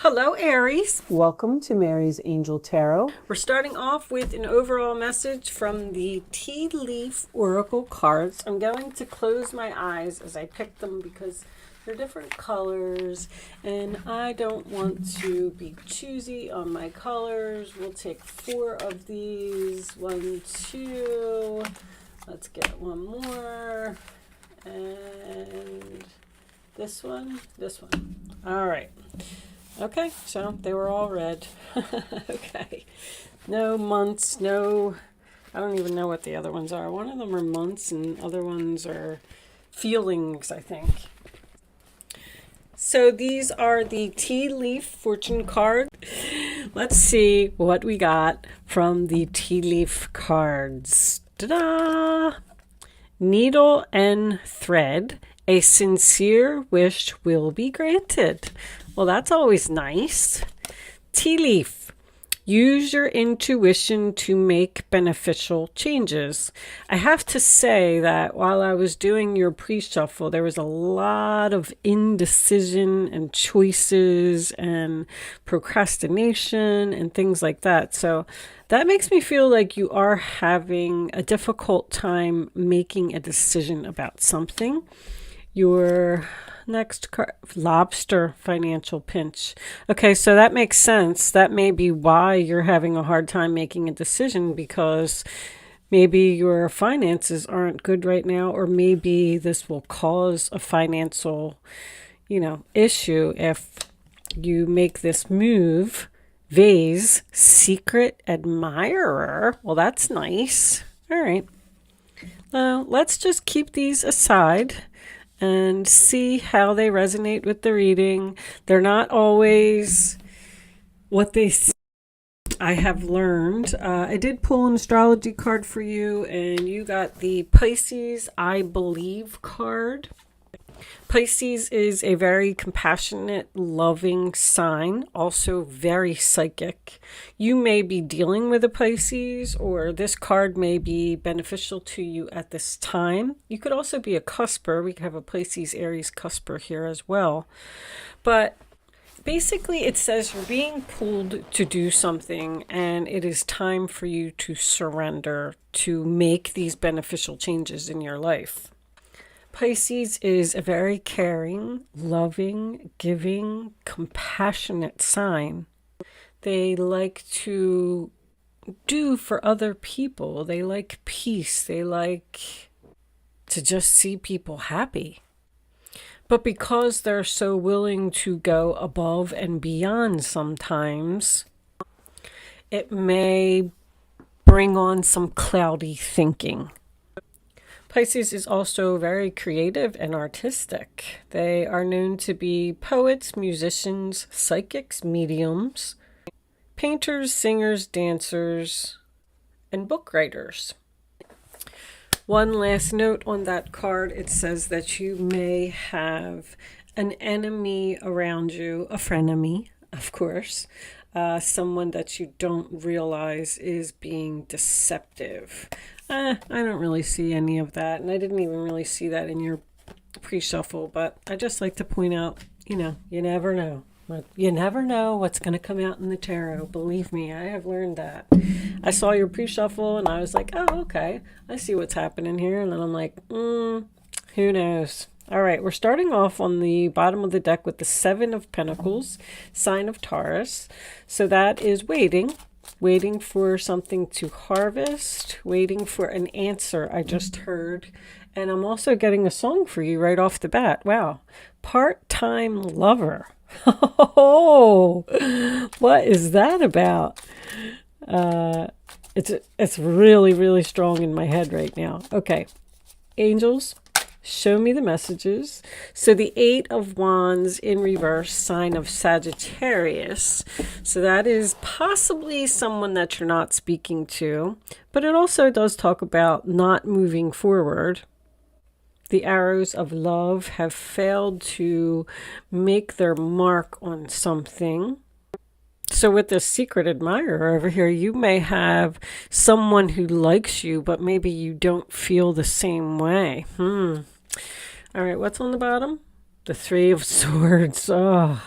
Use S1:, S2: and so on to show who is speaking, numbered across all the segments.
S1: Hello, Aries.
S2: Welcome to Mary's Angel Tarot.
S1: We're starting off with an overall message from the Tea Leaf Oracle cards. I'm going to close my eyes as I pick them because they're different colors and I don't want to be choosy on my colors. We'll take 4 of these. 1, 2. Let's get one more. And this one. All right. Okay, so they were all red. Okay. No months, no, I don't even know what the other ones are. One of them are months and other ones are feelings, I think. So these are the Tea Leaf Fortune card. Let's see what we got from the Tea Leaf cards. Ta-da! Needle and thread. A sincere wish will be granted. Well, that's always nice. Tea leaf. Use your intuition to make beneficial changes. I have to say that while I was doing your pre-shuffle, there was a lot of indecision and choices and procrastination and things like that. So that makes me feel like you are having a difficult time making a decision about something. Your next card, lobster financial pinch. Okay, so that makes sense. That may be why you're having a hard time making a decision, because maybe your finances aren't good right now, or maybe this will cause a financial, issue if you make this move. Vase, secret admirer. Well, that's nice. All right. Let's just keep these aside and see how they resonate with the reading. They're not always what they say. I have learned. I did pull an astrology card for you, and you got the Pisces I Believe card. Pisces is a very compassionate, loving sign, also very psychic. You may be dealing with a Pisces, or this card may be beneficial to you at this time. You could also be a cusper. We could have a Pisces Aries cusper here as well. But basically, it says you're being pulled to do something, and it is time for you to surrender, to make these beneficial changes in your life. Pisces is a very caring, loving, giving, compassionate sign. They like to do for other people. They like peace. They like to just see people happy. But because they're so willing to go above and beyond sometimes, it may bring on some cloudy thinking. Pisces is also very creative and artistic. They are known to be poets, musicians, psychics, mediums, painters, singers, dancers, and book writers. One last note on that card, it says that you may have an enemy around you, a frenemy, of course, someone that you don't realize is being deceptive. I don't really see any of that, and I didn't even really see that in your pre-shuffle, but I just like to point out, you never know. You never know what's going to come out in the tarot. Believe me, I have learned that. I saw your pre-shuffle, and I was like, oh, okay, I see what's happening here, and then I'm like, who knows? All right, we're starting off on the bottom of the deck with the 7 of Pentacles, sign of Taurus. So that is waiting for something to harvest, waiting for an answer, I just heard. And I'm also getting a song for you right off the bat. Wow. Part-time lover. Oh, what is that about? It's really, really strong in my head right now. Okay. Angels, show me the messages. So the 8 of Wands in reverse, sign of Sagittarius. So that is possibly someone that you're not speaking to, but it also does talk about not moving forward. The arrows of love have failed to make their mark on something. So with this secret admirer over here, you may have someone who likes you, but maybe you don't feel the same way. All right, what's on the bottom? The 3 of Swords. Oh,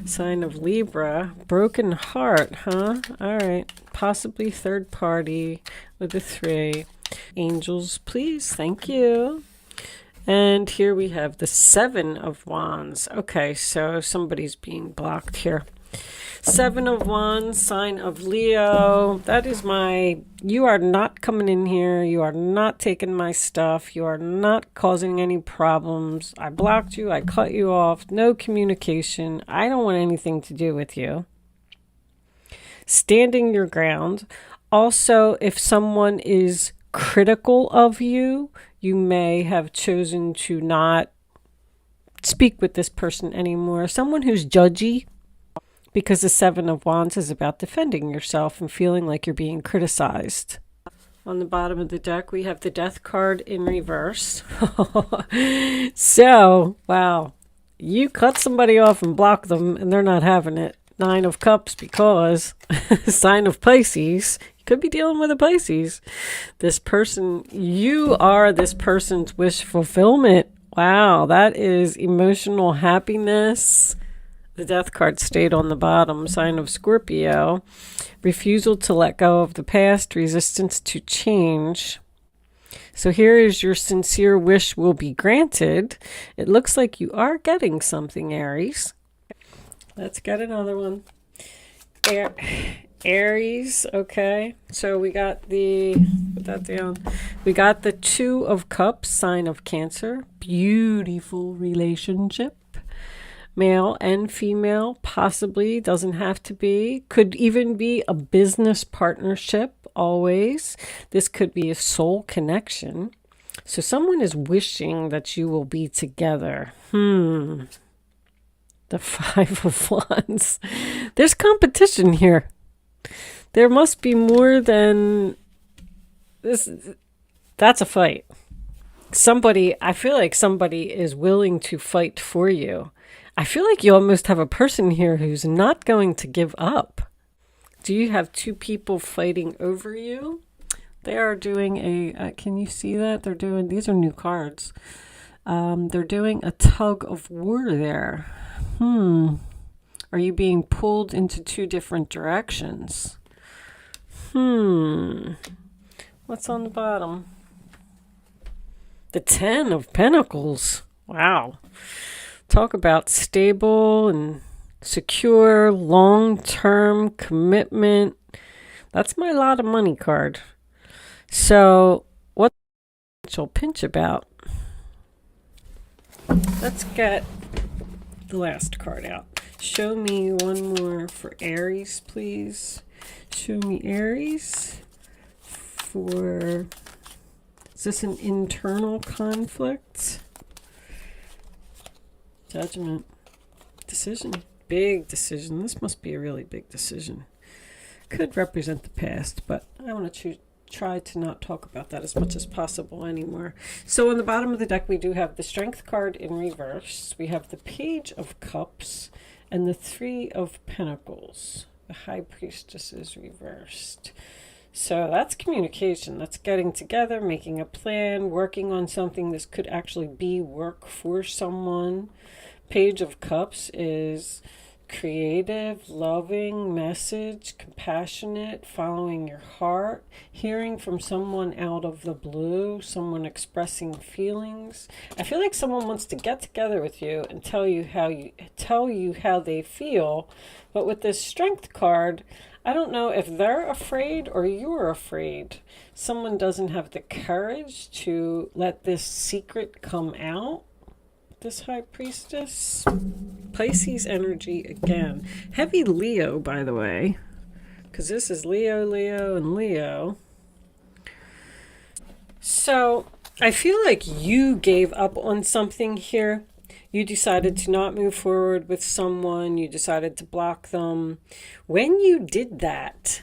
S1: Sign of Libra. Broken heart, huh? All right. Possibly third party with a 3. Angels, please. Thank you. And here we have the 7 of Wands. Okay, so somebody's being blocked here. 7 of Wands, sign of Leo. That is you are not coming in here. You are not taking my stuff. You are not causing any problems. I blocked you. I cut you off. No communication. I don't want anything to do with you. Standing your ground. Also, if someone is critical of you, you may have chosen to not speak with this person anymore. Someone who's judgy, because the 7 of Wands is about defending yourself and feeling like you're being criticized. On the bottom of the deck, we have the Death card in reverse. So, wow, you cut somebody off and block them, and they're not having it. 9 of Cups, because sign of Pisces. You could be dealing with a Pisces. This person, you are this person's wish fulfillment. Wow, that is emotional happiness. The Death card stayed on the bottom. Sign of Scorpio. Refusal to let go of the past. Resistance to change. So here is your sincere wish will be granted. It looks like you are getting something, Aries. Let's get another one. Aries, okay. So we got put that down. We got the 2 of Cups, sign of Cancer. Beautiful relationship. Male and female, possibly, doesn't have to be. Could even be a business partnership, always. This could be a soul connection. So someone is wishing that you will be together. The 5 of Wands. There's competition here. There must be more than this. That's a fight. I feel like somebody is willing to fight for you. I feel like you almost have a person here who's not going to give up. Do you have 2 people fighting over you? They are doing can you see that? These are new cards. They're doing a tug of war there. Are you being pulled into 2 different directions? What's on the bottom? The 10 of Pentacles. Wow. Talk about stable and secure, long-term commitment. That's my lot of money card. So what's the financial pinch about? Let's get the last card out. Show me one more for Aries, please. Show me Aries for... Is this an internal conflict? Judgment. Decision. Big decision. This must be a really big decision. Could represent the past, but I want to try to not talk about that as much as possible anymore. So on the bottom of the deck, we do have the Strength card in reverse. We have the Page of Cups and the 3 of Pentacles. The High Priestess is reversed. So that's communication. That's getting together, making a plan, working on something. This could actually be work for someone. Page of Cups is creative, loving, message, compassionate, following your heart, hearing from someone out of the blue, someone expressing feelings. I feel like someone wants to get together with you and tell you how they feel. But with this Strength card, I don't know if they're afraid or you're afraid. Someone doesn't have the courage to let this secret come out. This High Priestess. Pisces energy again. Heavy Leo, by the way. Because this is Leo, Leo, and Leo. So, I feel like you gave up on something here. You decided to not move forward with someone. You decided to block them. When you did that,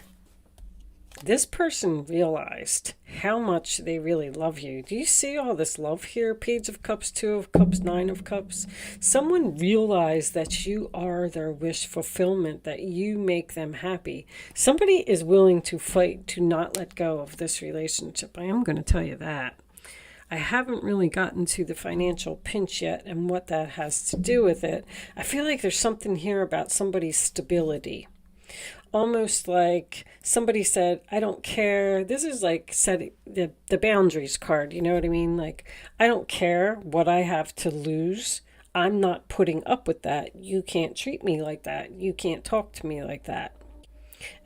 S1: this person realized how much they really love you. Do you see all this love here? Page of Cups, 2 of Cups, 9 of Cups. Someone realized that you are their wish fulfillment, that you make them happy. Somebody is willing to fight to not let go of this relationship. I am going to tell you that. I haven't really gotten to the financial pinch yet and what that has to do with it. I feel like there's something here about somebody's stability. Almost like somebody said, I don't care. This is like setting the boundaries card. You know what I mean? Like, I don't care what I have to lose. I'm not putting up with that. You can't treat me like that. You can't talk to me like that.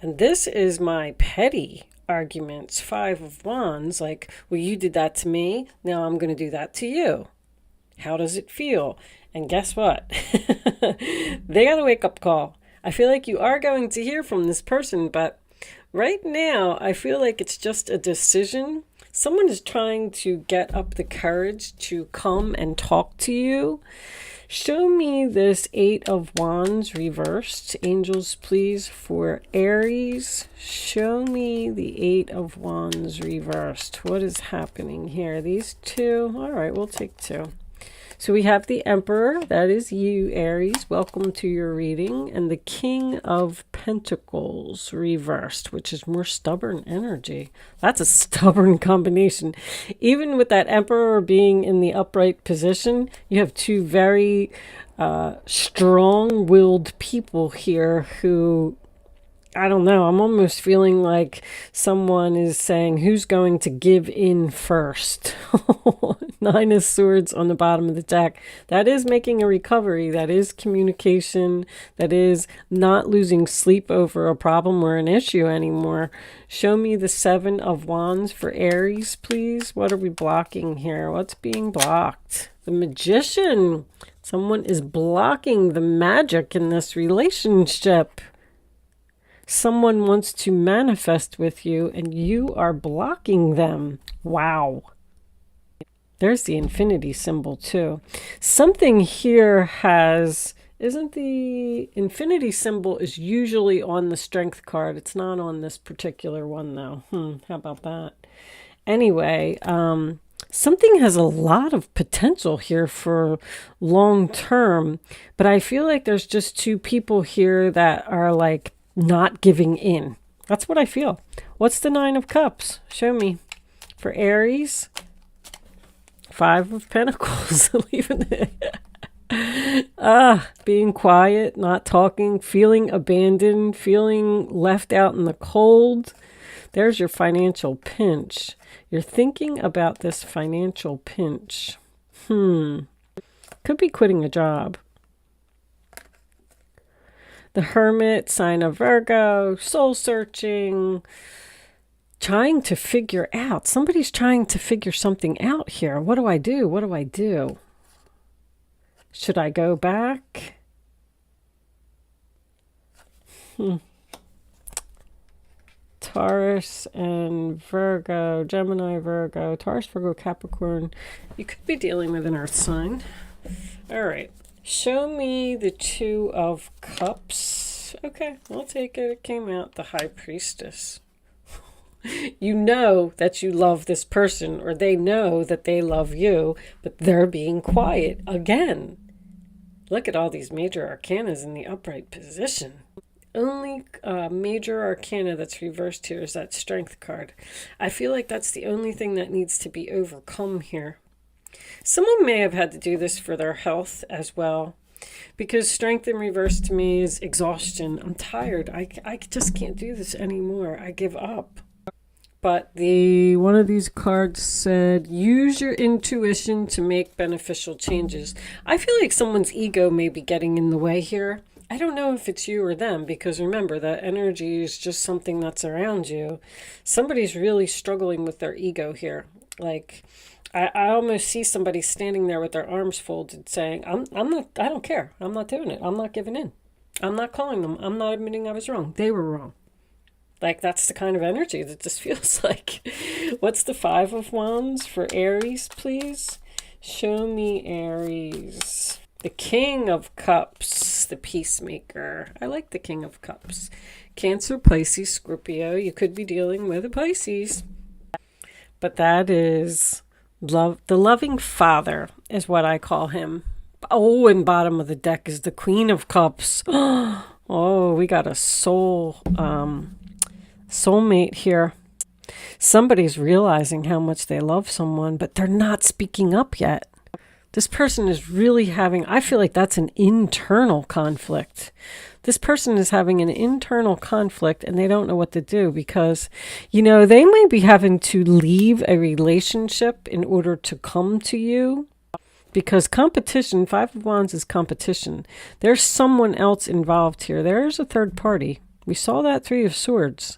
S1: And this is my petty arguments. 5 of Wands. Like, well, you did that to me. Now I'm going to do that to you. How does it feel? And guess what? They got a wake-up call. I feel like you are going to hear from this person, but right now I feel like it's just a decision. Someone is trying to get up the courage to come and talk to you. Show me this 8 of Wands reversed. Angels, please, for Aries. Show me the 8 of Wands reversed. What is happening here? These two? All right, we'll take 2. So we have the Emperor, that is you, Aries. Welcome to your reading. And the King of Pentacles reversed, which is more stubborn energy. That's a stubborn combination. Even with that Emperor being in the upright position, you have 2 very strong-willed people here who, I don't know, I'm almost feeling like someone is saying, who's going to give in first? 9 of Swords on the bottom of the deck. That is making a recovery. That is communication. That is not losing sleep over a problem or an issue anymore. Show me the 7 of Wands for Aries, please. What are we blocking here? What's being blocked? The Magician. Someone is blocking the magic in this relationship. Someone wants to manifest with you and you are blocking them. Wow. There's the infinity symbol too. Something here has, isn't the infinity symbol is usually on the strength card. It's not on this particular one though. How about that? Anyway, something has a lot of potential here for long term, but I feel like there's just 2 people here that are like not giving in. That's what I feel. What's the 9 of Cups? Show me. For Aries, 5 of Pentacles. Leaving it. Being quiet, not talking, feeling abandoned, feeling left out in the cold. There's your financial pinch. You're thinking about this financial pinch. Could be quitting a job. The Hermit, sign of Virgo, soul searching, trying to figure out. Somebody's trying to figure something out here. What do I do? What do I do? Should I go back? Taurus and Virgo, Gemini, Virgo, Taurus, Virgo, Capricorn. You could be dealing with an earth sign. All right. Show me the 2 of Cups. Okay, I'll take it. It came out the High Priestess. You know that you love this person, or they know that they love you, but they're being quiet again. Look at all these major arcanas in the upright position. Only major arcana that's reversed here is that Strength card. I feel like that's the only thing that needs to be overcome here. Someone may have had to do this for their health as well, because Strength in reverse to me is exhaustion. I'm tired. I just can't do this anymore. I give up. But one of these cards said, use your intuition to make beneficial changes. I feel like someone's ego may be getting in the way here. I don't know if it's you or them, because remember, that energy is just something that's around you. Somebody's really struggling with their ego here. Like, I almost see somebody standing there with their arms folded saying, I don't care. I'm not doing it. I'm not giving in. I'm not calling them. I'm not admitting I was wrong. They were wrong. Like, that's the kind of energy that this feels like. What's the 5 of Wands for Aries, please? Show me Aries. The King of Cups, the Peacemaker. I like the King of Cups. Cancer, Pisces, Scorpio. You could be dealing with a Pisces. But that is love. The loving father is what I call him. Oh, and bottom of the deck is the Queen of Cups. Oh, we got a soulmate here. Somebody's realizing how much they love someone, but they're not speaking up yet. This person is really having, I feel like that's an internal conflict. This person is having an internal conflict and they don't know what to do because, they might be having to leave a relationship in order to come to you. Because competition, Five of Wands is competition. There's someone else involved here. There's a third party. We saw that Three of Swords.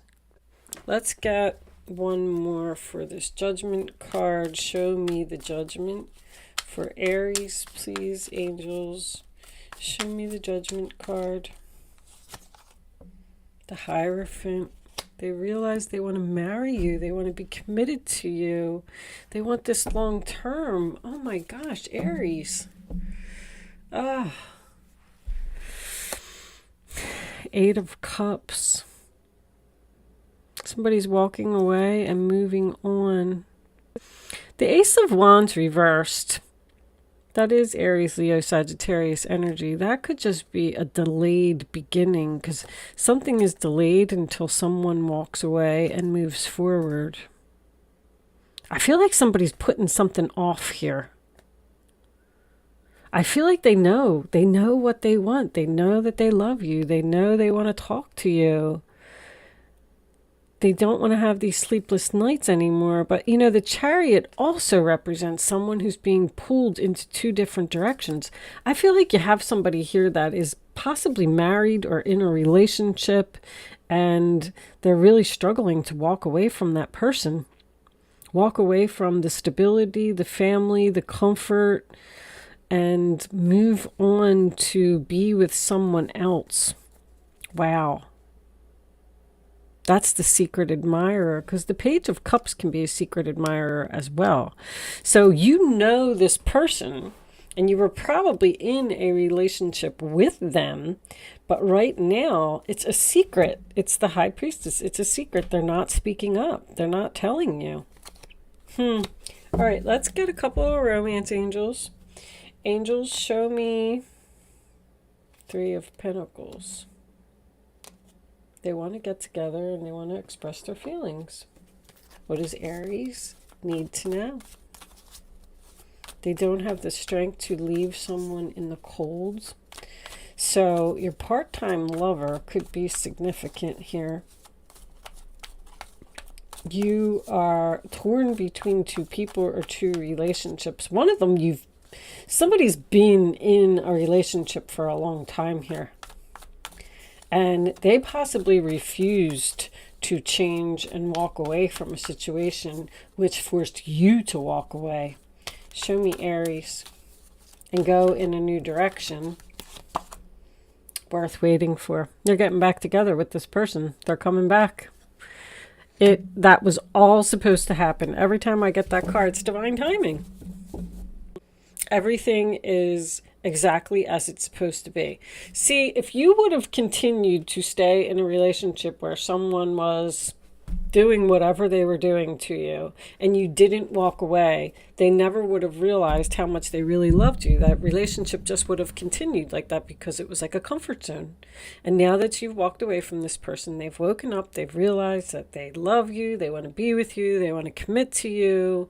S1: Let's get one more for this Judgment card. Show me the Judgment for Aries, please, angels. Show me the Judgment card. The Hierophant. They realize they want to marry you. They want to be committed to you. They want this long term. Oh my gosh, Aries. Eight of Cups. Somebody's walking away and moving on. The Ace of Wands reversed. That is Aries, Leo, Sagittarius energy. That could just be a delayed beginning because something is delayed until someone walks away and moves forward. I feel like somebody's putting something off here. I feel like they know what they want. They know that they love you. They know they want to talk to you. They don't want to have these sleepless nights anymore. But, the Chariot also represents someone who's being pulled into two different directions. I feel like you have somebody here that is possibly married or in a relationship, and they're really struggling to walk away from that person. Walk away from the stability, the family, the comfort, and move on to be with someone else. Wow. That's the secret admirer, because the Page of Cups can be a secret admirer as well. So this person, and you were probably in a relationship with them, but right now it's a secret. It's the High Priestess. It's a secret. They're not speaking up. They're not telling you. All right, let's get a couple of romance angels. Angels, show me Three of Pentacles. They want to get together and they want to express their feelings. What does Aries need to know? They don't have the strength to leave someone in the cold. So your part-time lover could be significant here. You are torn between two people or two relationships. One of them, somebody's been in a relationship for a long time here. And they possibly refused to change and walk away from a situation which forced you to walk away. Show me Aries and go in a new direction. Worth waiting for. They're getting back together with this person. They're coming back. That was all supposed to happen. Every time I get that card, it's divine timing. Everything is exactly as it's supposed to be. See, if you would have continued to stay in a relationship where someone was doing whatever they were doing to you and you didn't walk away, they never would have realized how much they really loved you. That relationship just would have continued like that because it was like a comfort zone. And now that you've walked away from this person, they've woken up, they've realized that they love you, they want to be with you, they want to commit to you.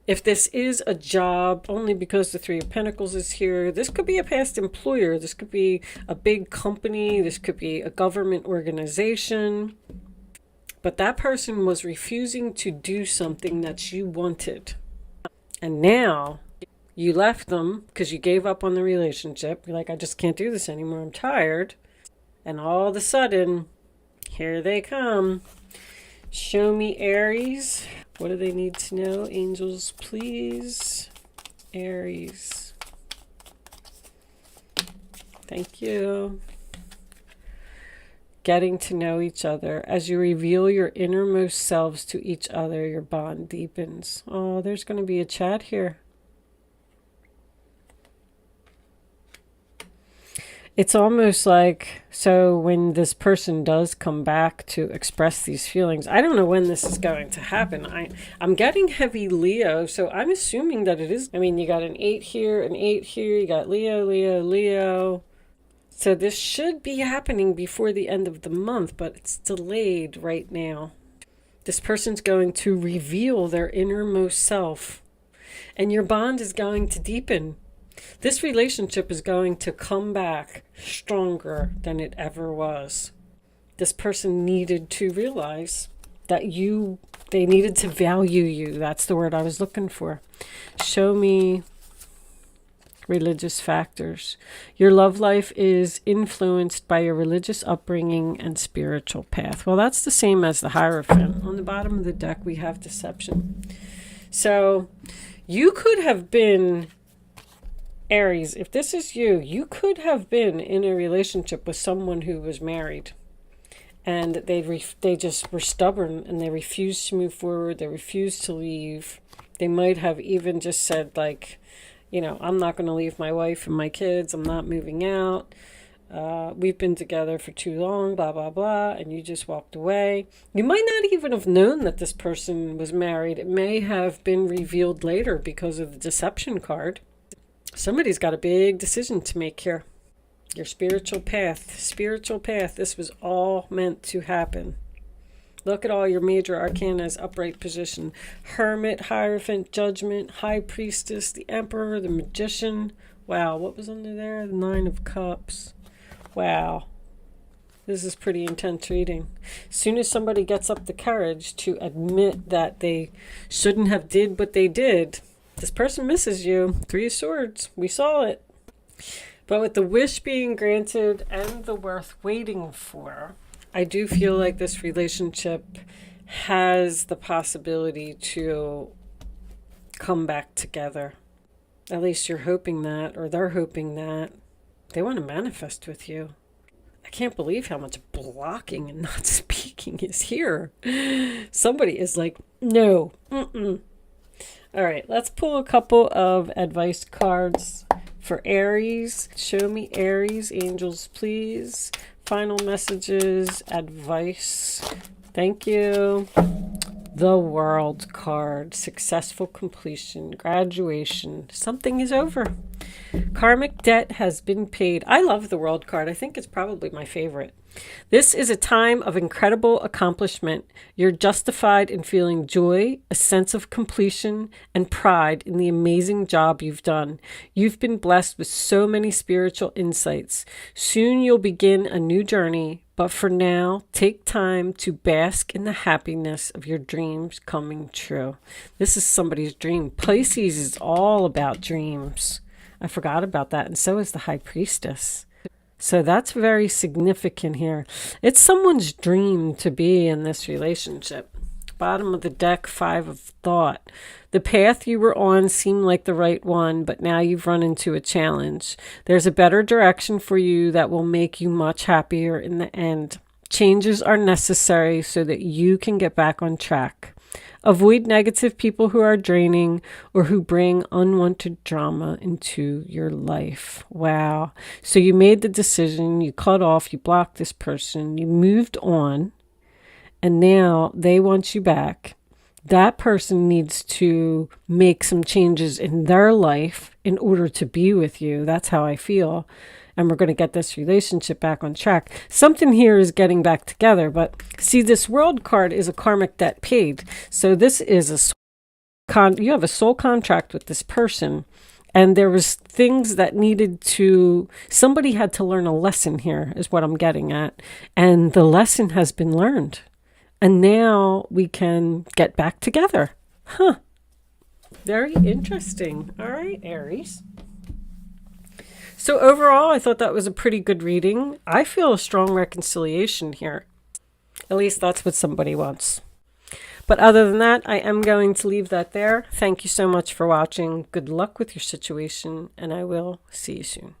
S1: If this is a job, only because the Three of Pentacles is here, this could be a past employer. This could be a big company. This could be a government organization. But that person was refusing to do something that you wanted. And now you left them because you gave up on the relationship. You're like, I just can't do this anymore. I'm tired. And all of a sudden, here they come. Show me Aries. What do they need to know? Angels, please. Aries. Thank you. Getting to know each other. As you reveal your innermost selves to each other, your bond deepens. Oh, there's going to be a chat here. It's almost like, so when this person does come back to express these feelings, I don't know when this is going to happen. I'm getting heavy Leo, so I'm assuming that it is. I mean, you got an 8 here, an 8 here, you got Leo, Leo, Leo. So this should be happening before the end of the month, but it's delayed right now. This person's going to reveal their innermost self, and your bond is going to deepen. This relationship is going to come back stronger than it ever was. This person needed to realize that they needed to value you. That's the word I was looking for. Show me religious factors. Your love life is influenced by your religious upbringing and spiritual path. Well, that's the same as the Hierophant. On the bottom of the deck, we have deception. So you could have been, Aries, if this is you, you could have been in a relationship with someone who was married. And they just were stubborn and they refused to move forward. They refused to leave. They might have even just said, like, you know, I'm not going to leave my wife and my kids. I'm not moving out. We've been together for too long, blah, blah, blah. And you just walked away. You might not even have known that this person was married. It may have been revealed later because of the deception card. Somebody's got a big decision to make here. Your spiritual path. This was all meant to happen. Look at all your major arcana's upright position. Hermit, Hierophant, Judgment, High Priestess, the Emperor, the Magician. Wow, what was under there? The Nine of Cups. Wow. This is pretty intense reading. As soon as somebody gets up the courage to admit that they shouldn't have did what they did, this person misses you. Three of Swords. We saw it. But with the wish being granted and the worth waiting for, I do feel like this relationship has the possibility to come back together. At least you're hoping that, or they're hoping that. They want to manifest with you. I can't believe how much blocking and not speaking is here. Somebody is like, no. Mm-mm. All right, let's pull a couple of advice cards for Aries. Show me Aries, angels, please. Final messages, advice. Thank you. The World card. Successful completion, graduation. Something is over. Karmic debt has been paid. I love the World card. I think it's probably my favorite. This is a time of incredible accomplishment. You're justified in feeling joy, a sense of completion, and pride in the amazing job you've done. You've been blessed with so many spiritual insights. Soon you'll begin a new journey, but for now, take time to bask in the happiness of your dreams coming true. This is somebody's dream. Pisces is all about dreams. I forgot about that, and so is the High Priestess. So that's very significant here. It's someone's dream to be in this relationship. Bottom of the deck, Five of Thought. The path you were on seemed like the right one, but now you've run into a challenge. There's a better direction for you that will make you much happier in the end. Changes are necessary so that you can get back on track. Avoid negative people who are draining or who bring unwanted drama into your life. Wow. So you made the decision, you cut off, you blocked this person, you moved on, and now they want you back. That person needs to make some changes in their life in order to be with you. That's how I feel. And we're going to get this relationship back on track. Something here is getting back together. But see, this World card is a karmic debt paid. So this is you have a soul contract with this person. And there was things that somebody had to learn a lesson here is what I'm getting at. And the lesson has been learned. And now we can get back together. Huh. Very interesting. All right, Aries. So overall, I thought that was a pretty good reading. I feel a strong reconciliation here. At least that's what somebody wants. But other than that, I am going to leave that there. Thank you so much for watching. Good luck with your situation, and I will see you soon.